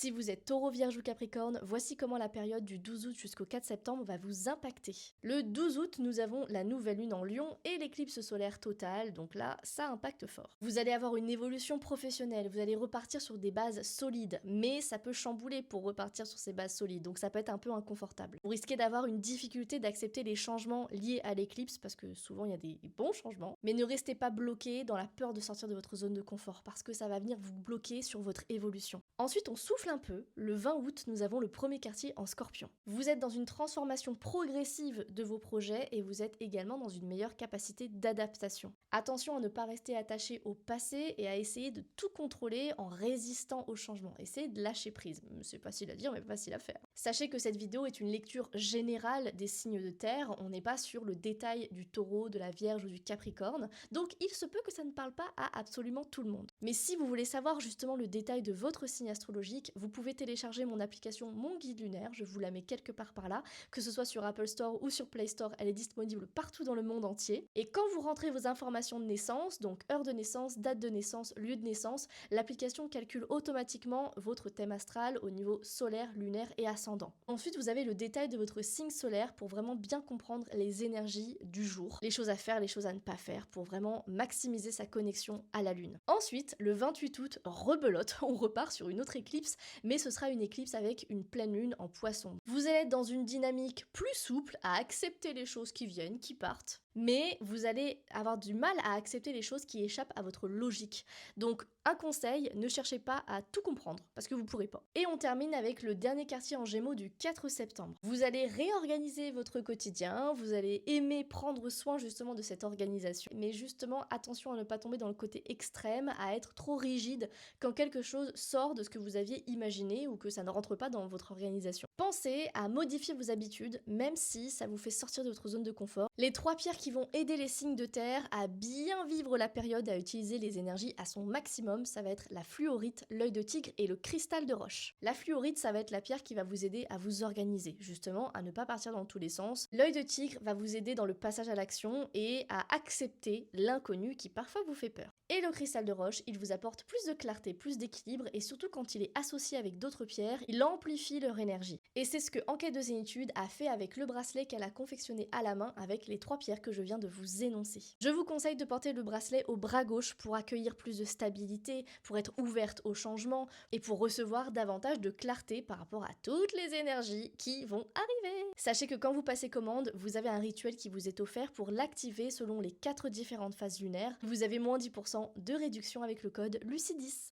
Si vous êtes Taureau, Vierge ou Capricorne, voici comment la période du 12 août jusqu'au 4 septembre va vous impacter. Le 12 août, nous avons la nouvelle lune en Lion et l'éclipse solaire totale, donc là, ça impacte fort. Vous allez avoir une évolution professionnelle, vous allez repartir sur des bases solides, mais ça peut chambouler pour repartir sur ces bases solides, donc ça peut être un peu inconfortable. Vous risquez d'avoir une difficulté d'accepter les changements liés à l'éclipse, parce que souvent il y a des bons changements, mais ne restez pas bloqué dans la peur de sortir de votre zone de confort, parce que ça va venir vous bloquer sur votre évolution. Ensuite, on souffle un peu. Le 20 août, nous avons le premier quartier en Scorpion. Vous êtes dans une transformation progressive de vos projets et vous êtes également dans une meilleure capacité d'adaptation. Attention à ne pas rester attaché au passé et à essayer de tout contrôler en résistant au changement. Essayez de lâcher prise. C'est facile à dire, mais pas facile à faire. Sachez que cette vidéo est une lecture générale des signes de terre. On n'est pas sur le détail du Taureau, de la Vierge ou du Capricorne. Donc, il se peut que ça ne parle pas à absolument tout le monde. Mais si vous voulez savoir justement le détail de votre signe astrologique, vous pouvez télécharger mon application Mon Guide Lunaire, je vous la mets quelque part par là, que ce soit sur Apple Store ou sur Play Store, elle est disponible partout dans le monde entier. Et quand vous rentrez vos informations de naissance, donc heure de naissance, date de naissance, lieu de naissance, l'application calcule automatiquement votre thème astral au niveau solaire, lunaire et ascendant. Ensuite, vous avez le détail de votre signe solaire pour vraiment bien comprendre les énergies du jour, les choses à faire, les choses à ne pas faire, pour vraiment maximiser sa connexion à la lune. Ensuite, le 28 août, rebelote, on repart sur une autre éclipse, mais ce sera une éclipse avec une pleine lune en poisson. Vous allez être dans une dynamique plus souple à accepter les choses qui viennent, qui partent, mais vous allez avoir du mal à accepter les choses qui échappent à votre logique. Donc, un conseil, ne cherchez pas à tout comprendre, parce que vous pourrez pas. Et on termine avec le dernier quartier en Gémeaux du 4 septembre. Vous allez réorganiser votre quotidien, vous allez aimer prendre soin justement de cette organisation, mais justement, attention à ne pas tomber dans le côté extrême, à être trop rigide quand quelque chose sort de ce que vous aviez imaginé ou que ça ne rentre pas dans votre organisation. Pensez à modifier vos habitudes, même si ça vous fait sortir de votre zone de confort. Les 3 pierres qui vont aider les signes de terre à bien vivre la période, à utiliser les énergies à son maximum, ça va être la fluorite, l'œil de tigre et le cristal de roche. La fluorite, ça va être la pierre qui va vous aider à vous organiser, justement, à ne pas partir dans tous les sens. L'œil de tigre va vous aider dans le passage à l'action et à accepter l'inconnu qui parfois vous fait peur. Et le cristal de roche, il vous apporte plus de clarté, plus d'équilibre et surtout quand il est associé avec d'autres pierres, il amplifie leur énergie. Et c'est ce que Enquête de Zénitude a fait avec le bracelet qu'elle a confectionné à la main avec les 3 pierres que je viens de vous énoncer. Je vous conseille de porter le bracelet au bras gauche pour accueillir plus de stabilité, pour être ouverte au changement et pour recevoir davantage de clarté par rapport à toutes les énergies qui vont arriver. Sachez que quand vous passez commande, vous avez un rituel qui vous est offert pour l'activer selon les 4 différentes phases lunaires. Vous avez moins 10% de réduction avec le code LUCY10.